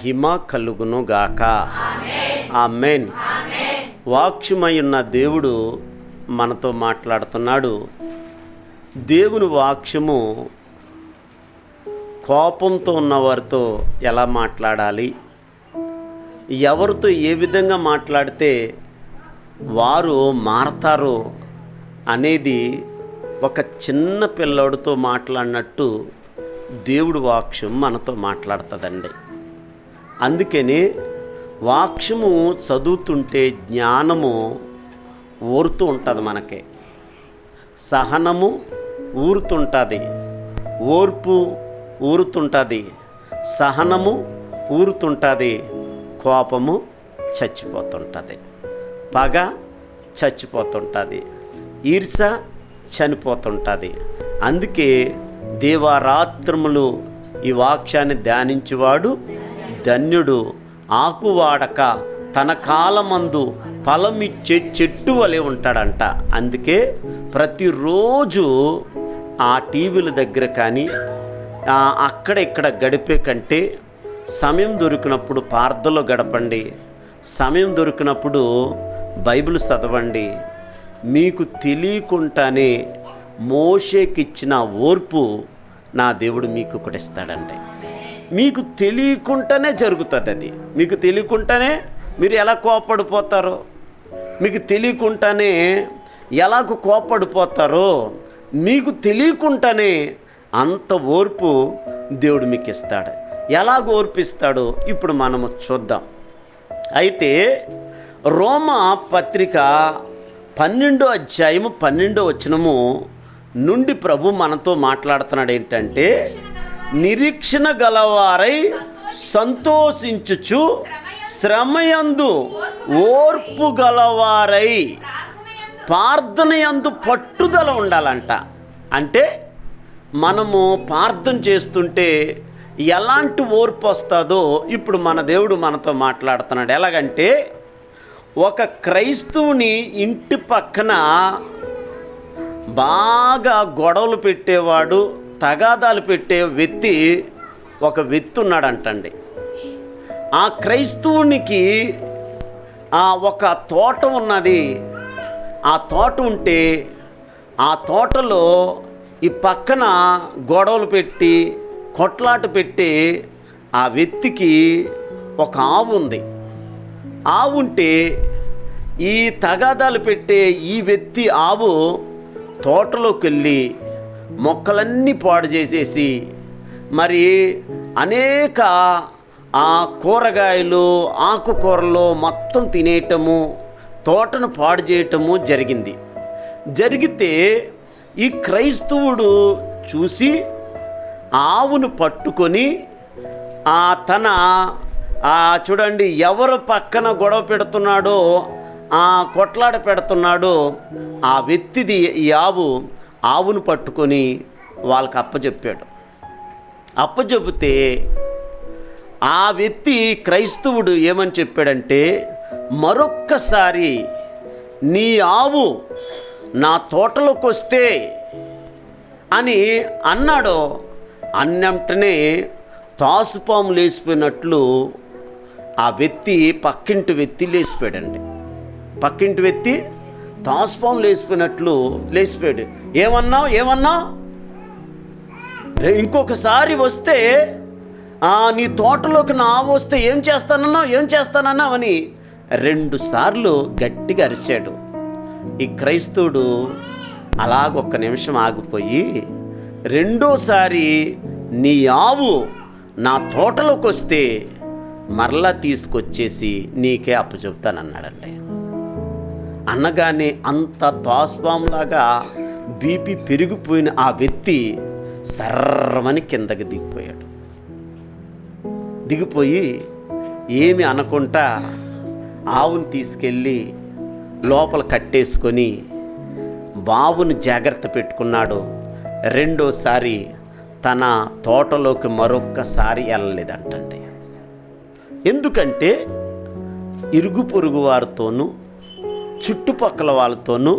మహిమ కలుగునుగాక. ఆమేన్. వాక్యమై ఉన్న దేవుడు మనతో మాట్లాడుతున్నాడు. దేవుని వాక్యము కోపంతో ఉన్నవారితో ఎలా మాట్లాడాలి, ఎవరితో ఏ విధంగా మాట్లాడితే వారు మారతారు అనేది ఒక చిన్న పిల్లోడితో మాట్లాడినట్టు దేవుడు వాక్యం మనతో మాట్లాడుతుందండి. అందుకని వాక్యము చదువుతుంటే జ్ఞానము ఊరుతూ ఉంటుంది, మనకి సహనము ఊరుతుంటుంది, ఓర్పు ఊరుతుంటుంది, సహనము ఊరుతుంటుంది, కోపము చచ్చిపోతుంటుంది, పగ చచ్చిపోతుంటుంది, ఈర్ష చనిపోతుంటుంది. అందుకే దేవారాత్రములు ఈ వాక్యాన్ని ధ్యానించువాడు ధన్యుడు. ఆకువాడక తన కాలమందు ఫలమిచ్చే చెట్టు వలె ఉంటాడంట. అందుకే ప్రతిరోజు ఆ టీవీల దగ్గర కానీ అక్కడ ఇక్కడ గడిపే కంటే సమయం దొరికినప్పుడు ప్రార్థనలో గడపండి, సమయం దొరికినప్పుడు బైబిల్ చదవండి. మీకు తెలియకుండానే మోషేకిచ్చిన ఓర్పు నా దేవుడు మీకు కూడా ఇస్తాడండి. మీకు తెలియకుండానే జరుగుతుంది అది. మీకు తెలియకుండానే మీరు ఎలా కోపడిపోతారో, మీకు తెలియకుండానే ఎలాగ కోపడిపోతారో, మీకు తెలియకుండానే అంత ఓర్పు దేవుడు మీకు ఇస్తాడు. ఎలాగ ఓర్పిస్తాడో ఇప్పుడు మనము చూద్దాం. అయితే రోమా పత్రిక 12వ అధ్యాయము 12వ వచనము నుండి ప్రభు మనతో మాట్లాడుతున్నాడు. ఏంటంటే, నిరీక్షణ గలవారై సంతోషించుచు శ్రమయందు ఓర్పు గలవారై ప్రార్థనయందు పట్టుదల ఉండాలంట. అంటే మనము ప్రార్థన చేస్తుంటే ఎలాంటి ఓర్పు వస్తుందో ఇప్పుడు మన దేవుడు మనతో మాట్లాడుతున్నాడు. ఎలాగంటే, ఒక క్రైస్తవుని ఇంటి పక్కన బాగా గొడవలు పెట్టేవాడు, తగాదాలు పెట్టే ఒక వ్యక్తి ఉన్నాడంటండి. ఆ క్రైస్తవునికి ఒక తోట ఉన్నది. ఆ తోట ఉంటే ఆ తోటలో ఈ పక్కన గొడవలు పెట్టి కొట్లాట పెట్టి ఆ వ్యక్తికి ఒక ఆవు ఉంది. ఆవు ఉంటే ఈ తగాదాలు పెట్టే ఈ వ్యక్తి ఆవు తోటలోకి వెళ్ళి మొక్కలన్నీ పాడు చేసేసి మరి అనేక ఆ కూరగాయలు ఆకుకూరలు మొత్తం తినేయటము, తోటను పాడు చేయటము జరిగితే ఈ క్రైస్తవుడు చూసి ఆవును పట్టుకొని తన చూడండి, ఎవరు పక్కన గొడవ పెడుతున్నాడో, కొట్లాడ పెడుతున్నాడో ఆ వ్యక్తిది ఈ ఆవును పట్టుకొని వాళ్ళకి అప్పచెప్పాడు. అప్పచెబితే ఆ వ్యక్తి క్రైస్తవుడు ఏమని చెప్పాడంటే, మరొక్కసారి నీ ఆవు నా తోటలోకి వస్తే అని అన్నాడు. అన్నంటనే తాసుపాము లేచిపోయినట్లు ఆ వ్యక్తి పక్కింటి వ్యక్తి లేచిపోయాడండి. పక్కింటి వ్యక్తి తాసుపాము లేచిపోయినట్లు లేచిపోయాడు. ఏమన్నా ఇంకొకసారి వస్తే నీ తోటలోకి నా ఆవు వస్తే ఏం చేస్తానన్నావు అని 2 సార్లు గట్టిగా అరిచాడు. ఈ క్రైస్తవుడు అలాగొక్క నిమిషం ఆగిపోయి, రెండోసారి నీ ఆవు నా తోటలోకి వస్తే మరలా తీసుకొచ్చేసి నీకే అప్పచెప్తానన్నాడండి. అనగానే అంత తాస్పాంలాగా బీపీ పెరిగిపోయిన ఆ వ్యక్తి సర్రమని కిందకి దిగిపోయి ఏమి అనకుండా ఆవుని తీసుకెళ్ళి లోపల కట్టేసుకొని బావుని జాగ్రత్త పెట్టుకున్నాడు. రెండోసారి తన తోటలోకి మరొక్కసారి వెళ్ళలేదంటండి. ఎందుకంటే ఇరుగు పొరుగు వారితోనూ చుట్టుపక్కల వాళ్ళతోనూ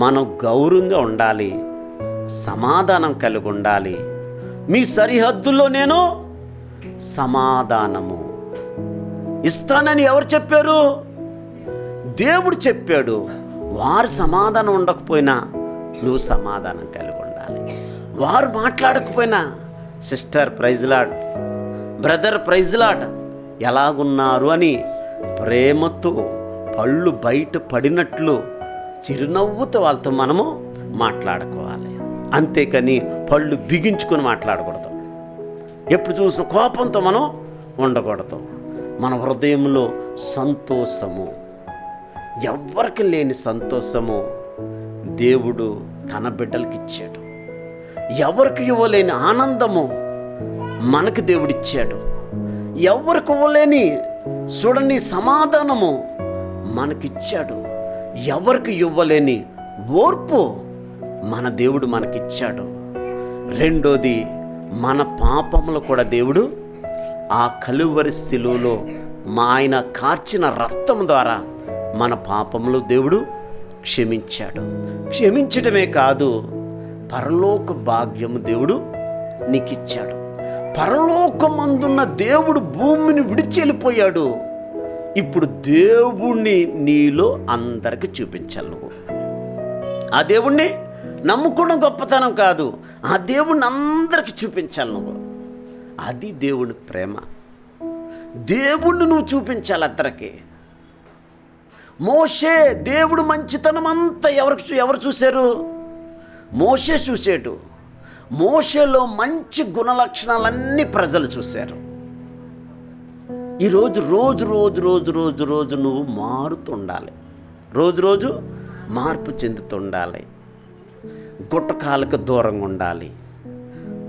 మనం గౌరవంగా ఉండాలి, సమాధానం కలిగి ఉండాలి. మీ సరిహద్దుల్లో నేను సమాధానము. ఇస్తానని ఎవరు చెప్పారు? దేవుడు చెప్పాడు. వారు సమాధానం ఉండకపోయినా నువ్వు సమాధానం కలిగి ఉండాలి. వారు మాట్లాడకపోయినా sister praise Lord, brother praise Lord, ఎలాగున్నారు అని ప్రేమతో పళ్ళు బయట పడినట్లు చిరునవ్వుతో వాళ్ళతో మనము మాట్లాడుకోవాలి. అంతేకాని పళ్ళు బిగించుకొని మాట్లాడకూడదు. ఎప్పుడు చూసిన కోపంతో మనం ఉండకూడదు. మన హృదయంలో సంతోషము, ఎవ్వరికి లేని సంతోషము దేవుడు తన బిడ్డలకి ఇచ్చాడు. ఎవరికి ఇవ్వలేని ఆనందము మనకు దేవుడిచ్చాడు. ఎవరికి ఇవ్వలేని చూడని సమాధానము మనకిచ్చాడు. ఎవరికి ఇవ్వలేని ఓర్పు మన దేవుడు మనకిచ్చాడు. రెండోది, మన పాపములు కూడా దేవుడు ఆ కలువరి శిలువలో ఆయన కార్చిన రక్తం ద్వారా మన పాపములు దేవుడు క్షమించాడు. క్షమించడమే కాదు, పరలోక భాగ్యము దేవుడు నీకిచ్చాడు. పరలోకమందున్న దేవుడు భూమిని విడిచి వెళ్ళిపోయాడు. ఇప్పుడు దేవుణ్ణి నీలో అందరికి చూపించాలి. నువ్వు ఆ దేవుణ్ణి నమ్ముకోవడం గొప్పతనం కాదు, ఆ దేవుణ్ణి అందరికి చూపించాలి నువ్వు. అది దేవుని ప్రేమ. దేవుణ్ణి నువ్వు చూపించాలి అందరికి. మోషే దేవుడు మంచితనం అంతా ఎవరు చూశారు? మోషే చూశాడు. మోషేలో మంచి గుణలక్షణాలన్నీ ప్రజలు చూశారు. ఈరోజు రోజు రోజు రోజు రోజు రోజు నువ్వు మారుతుండాలి. రోజు రోజు మార్పు చెందుతుండాలి. గుట్టకాలకు దూరంగా ఉండాలి,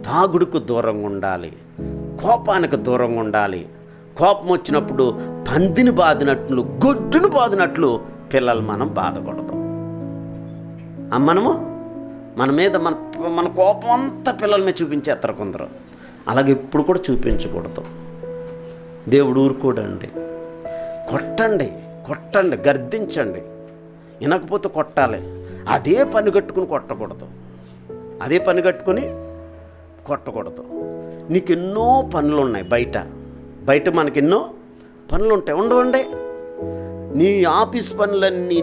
తాగుడుకు దూరంగా ఉండాలి, కోపానికి దూరంగా ఉండాలి. కోపం వచ్చినప్పుడు పందిని బాదినట్లు, గొడ్డును బాదినట్లు పిల్లలు మనం బాధకూడదు. మన మీద మన కోపం అంతా పిల్లల మీద చూపించేస్తారు కొందరు. అలాగే ఇప్పుడు కూడా చూపించకూడదు. దేవుడు ఊరుకోడండి. కొట్టండి, గర్దించండి. వినకపోతే కొట్టాలి. అదే పని కట్టుకుని కొట్టకూడదు. కొట్టకూడదు. నీకు ఎన్నో పనులు ఉన్నాయి బయట మనకి ఎన్నో పనులు ఉంటాయి. ఉండవండి. నీ ఆఫీస్ పనులన్నీ,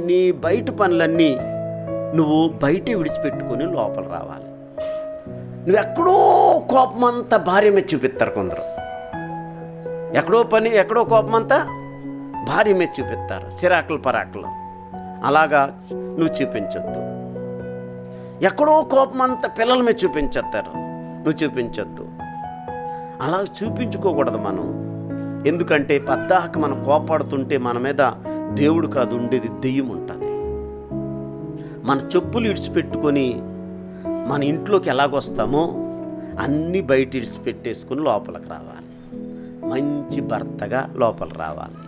నీ బయట పనులన్నీ నువ్వు బయటే విడిచిపెట్టుకొని లోపల రావాలి. నువ్వు ఎక్కడో కోపం అంతా భార్య మీద చూపిస్తారు కొందరు. ఎక్కడో కోపం అంతా భార్య మీద చూపిస్తారు, పరాకులు. అలాగా నువ్వు చూపించొద్దు. ఎక్కడో కోపం అంతా పిల్లల మీద చూపించేస్తారు, నువ్వు చూపించొద్దు. అలా చూపించుకోకూడదు మనం. ఎందుకంటే పద్దాక మనం కోపాడుతుంటే మన మీద దేవుడు కాదు ఉండేది, దెయ్యం ఉంటుంది. మన చెప్పులు ఇడిచిపెట్టుకొని మన ఇంట్లోకి ఎలాగొస్తామో అన్నీ బయట ఇడిచిపెట్టేసుకొని లోపలికి రావాలి. మంచి భర్తగా లోపల రావాలి.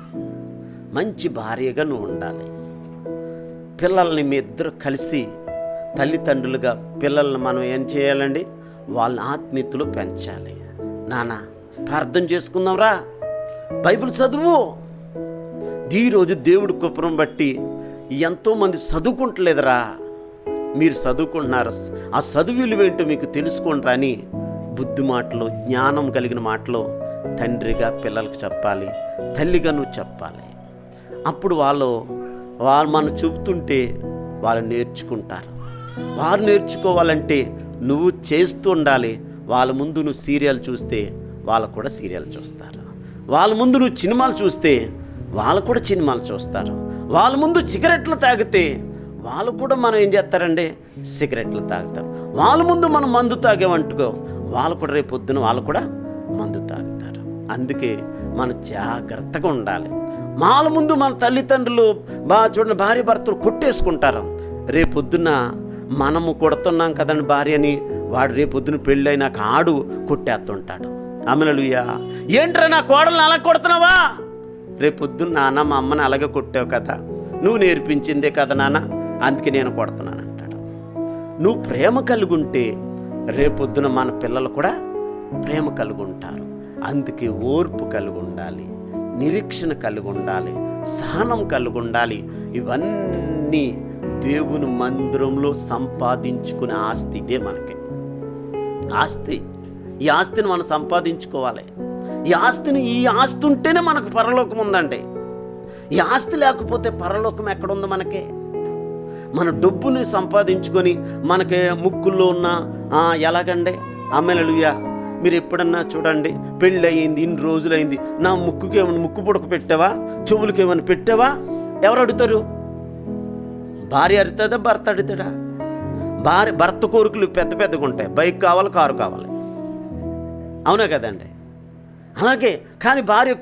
మంచి భార్యగా నువ్వు ఉండాలి. పిల్లల్ని మీ ఇద్దరు కలిసి తల్లిదండ్రులుగా పిల్లల్ని మనం ఏం చేయాలండి? వాళ్ళని ఆత్మీయతలో పెంచాలి. నాన్న ప్రార్థన చేసుకుందాంరా, బైబిల్ చదువు. ఈరోజు దేవుడి కృపను బట్టి ఎంతోమంది చదువుకుంటలేదురా. మీరు చదువుకుంటున్నారు, ఆ చదువులు మీకు తెలుసుకోండి అని బుద్ధి మాటలు, జ్ఞానం కలిగిన మాటలు తండ్రిగా పిల్లలకు చెప్పాలి, తల్లిగా నువ్వు చెప్పాలి. అప్పుడు వాళ్ళు మనం చెబుతుంటే వాళ్ళు నేర్చుకుంటారు. వారు నేర్చుకోవాలంటే నువ్వు చేస్తూ ఉండాలి. వాళ్ళ ముందు నువ్వు సీరియల్ చూస్తే వాళ్ళు కూడా సీరియల్ చూస్తారు. వాళ్ళ ముందు నువ్వు సినిమాలు చూస్తే వాళ్ళు కూడా సినిమాలు చూస్తారు. వాళ్ళ ముందు సిగరెట్లు తాగితే వాళ్ళు కూడా మనం ఏం చేస్తారండి? సిగరెట్లు తాగుతారు. వాళ్ళ ముందు మనం మందు తాగామంటుకో, వాళ్ళు కూడా రేపొద్దున వాళ్ళు కూడా మందు తాగుతారు. అందుకే మనం జాగ్రత్తగా ఉండాలి. వాళ్ళ ముందు మన తల్లిదండ్రులు చూడండి భార్య భర్తలు కొట్టేసుకుంటారు. రేపొద్దున మనము కొడుతున్నాం కదండి భార్యని, వాడు రేపొద్దున పెళ్ళైనాక ఆడు కొట్టేస్తుంటాడు. హల్లెలూయా. ఏంట్రా నా కోడల్ని అలా కొడుతున్నావా? రేపొద్దున నాన్న మా అమ్మని అలాగే కొట్టావు కదా, నువ్వు నేర్పించిందే కదా నాన్న, అందుకే నేను కొడుతున్నాను అంటాడు. నువ్వు ప్రేమ కలిగి ఉంటే రేపొద్దున మన పిల్లలు కూడా ప్రేమ కలిగి ఉంటారు. అందుకే ఓర్పు కలిగి ఉండాలి, నిరీక్షణ కలిగి ఉండాలి, సహనం కలిగి ఉండాలి. ఇవన్నీ దేవుని మందిరంలో సంపాదించుకునే ఆస్తి. ఇదే మనకి ఆస్తి. ఈ ఆస్తిని మనం సంపాదించుకోవాలి. ఈ ఆస్తి ఉంటేనే మనకు పరలోకం ఉందండి. ఈ ఆస్తి లేకపోతే పరలోకం ఎక్కడుంది మనకి? మన డబ్బుని సంపాదించుకొని మనకి ముక్కుల్లో ఉన్న ఎలాగండి హల్లెలూయా. మీరు ఎప్పుడన్నా చూడండి, పెళ్ళి అయ్యింది, ఇన్ని రోజులైంది, నా ముక్కుకి ఏమైనా ముక్కు పుడక పెట్టావా, చెవులకి ఏమైనా పెట్టావా? ఎవరు అడుగుతారు? భార్య అడుగుతుందా, భర్త అడుగుతాడా? భర్త కోరికలు పెద్ద పెద్దగా ఉంటాయి. బైక్ కావాలి, కారు కావాలి, అవునా కదండి? అలాగే కానీ భార్య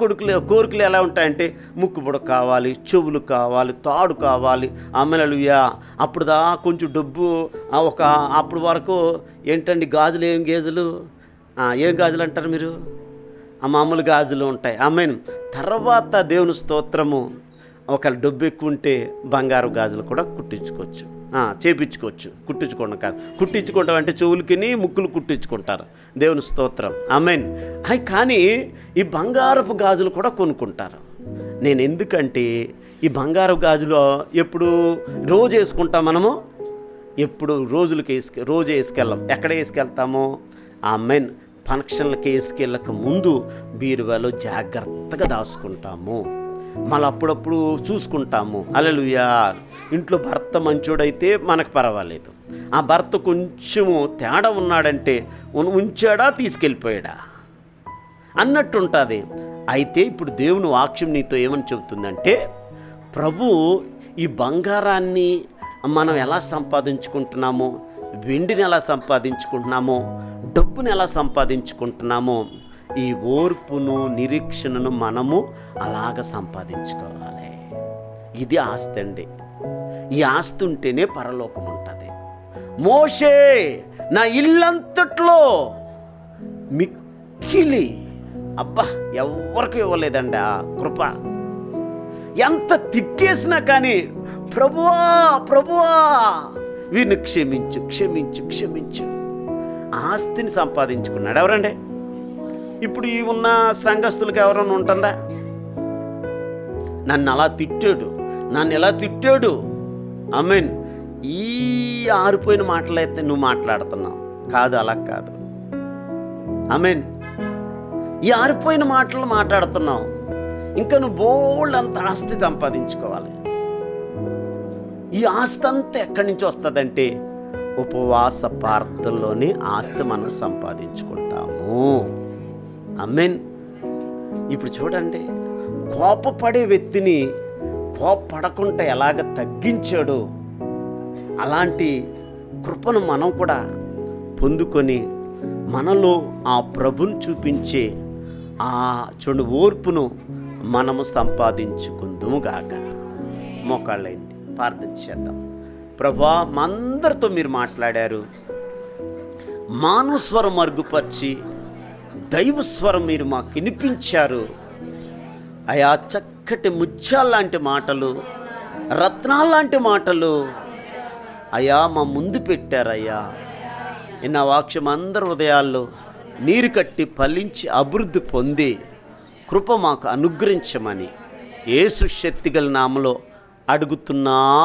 కోరికలు ఎలా ఉంటాయంటే ముక్కు పుడక కావాలి, చెవులు కావాలి, తాడు కావాలి. హల్లెలూయా. అప్పుడు కొంచెం డబ్బు అప్పుడు వరకు ఏంటండి, గాజులు ఏం గాజులు అంటారు మీరు? మామూలు గాజులు ఉంటాయి. ఆమేన్. తర్వాత దేవుని స్తోత్రము, ఒకవేళ డబ్బు ఎక్కువ ఉంటే బంగారు గాజులు కూడా కుట్టించుకోవచ్చు, చేపించుకోవచ్చు. కుట్టించుకోవడం కాదు, కుట్టించుకోవడం అంటే చెవులకి ముక్కులు కుట్టించుకుంటారు. దేవుని స్తోత్రం. ఆమేన్. కానీ ఈ బంగారపు గాజులు కూడా కొనుక్కుంటారు. నేను ఎందుకంటే ఈ బంగారు గాజులు ఎప్పుడు రోజు వేసుకుంటాం మనము, ఎప్పుడు రోజు వేసుకెళ్ళాం. ఎక్కడ వేసుకెళ్తామో? ఆమేన్. ఫంక్షన్లకి వేసుకెళ్ళక ముందు బీరువాలో జాగ్రత్తగా దాచుకుంటాము. మళ్ళీ అప్పుడప్పుడు చూసుకుంటాము. హల్లెలూయా. ఇంట్లో భర్త మంచోడైతే మనకు పర్వాలేదు. ఆ భర్త కొంచెము తేడా ఉన్నాడంటే ఉంచాడా, తీసుకెళ్ళిపోయాడా అన్నట్టు ఉంటుంది. అయితే ఇప్పుడు దేవుని వాక్యం నీతో ఏమని చెబుతుందంటే, ప్రభు ఈ బంగారాన్ని మనం ఎలా సంపాదించుకుంటున్నామో, వెండిని ఎలా సంపాదించుకుంటున్నామో, డబ్బుని ఎలా సంపాదించుకుంటున్నామో, ఈ ఓర్పును నిరీక్షణను మనము అలాగ సంపాదించుకోవాలి. ఇది ఆస్తి అండి. ఈ ఆస్తి ఉంటేనే పరలోకం ఉంటుంది. మోషే నా ఇల్లంతట్లో మిక్కిలి, అబ్బా ఎవరికి ఇవ్వలేదండి ఆ కృప. ఎంత తిట్టేసినా కానీ ప్రభువా ప్రభువా వీరిని క్షమించు క్షమించు క్షమించు, ఆస్తిని సంపాదించుకున్నాడు. ఎవరండి? ఇప్పుడు ఈ ఉన్న సంఘస్థులకు ఎవరైనా ఉంటుందా? నన్ను అలా తిట్టాడు, నన్ను ఎలా తిట్టాడు. ఆమేన్. ఈ ఆరిపోయిన మాటలైతే నువ్వు మాట్లాడుతున్నావు కాదు, అలా కాదు. ఆమేన్. ఈ ఆరిపోయిన మాటలు మాట్లాడుతున్నావు. ఇంకా నువ్వు బోల్డ్ అంత ఆస్తి సంపాదించుకోవాలి. ఈ ఆస్తి అంతా ఎక్కడి నుంచి వస్తుందంటే ఉపవాస ప్రార్థనలోనే ఆస్తి మనం సంపాదించుకుంటాము. ఆమేన్. ఇప్పుడు చూడండి, కోపపడే వ్యక్తిని కోపపడకుండా ఎలాగ తగ్గించాడో అలాంటి కృపను మనం కూడా పొందుకొని మనలో ఆ ప్రభుని చూపించే చూడు ఓర్పును మనము సంపాదించుకుందుము గాక. మోకాళ్ళైంది ప్రార్థన చేద్దాం. ప్రభువా, మా అందరితో మీరు మాట్లాడారు. మానవ స్వరం మరుగుపరిచి దైవస్వరం మీరు మాకు వినిపించారు. అయా చక్కటి ముత్యాల్లాంటి మాటలు, రత్నాల్లాంటి మాటలు అయా మా ముందు పెట్టారయ్యా. నా వాక్యం అందరి హృదయాల్లో నీరు కట్టి ఫలించి అభివృద్ధి పొంది కృప మాకు అనుగ్రహించమని యేసు శక్తిగల నామములో అడుగుతున్నా.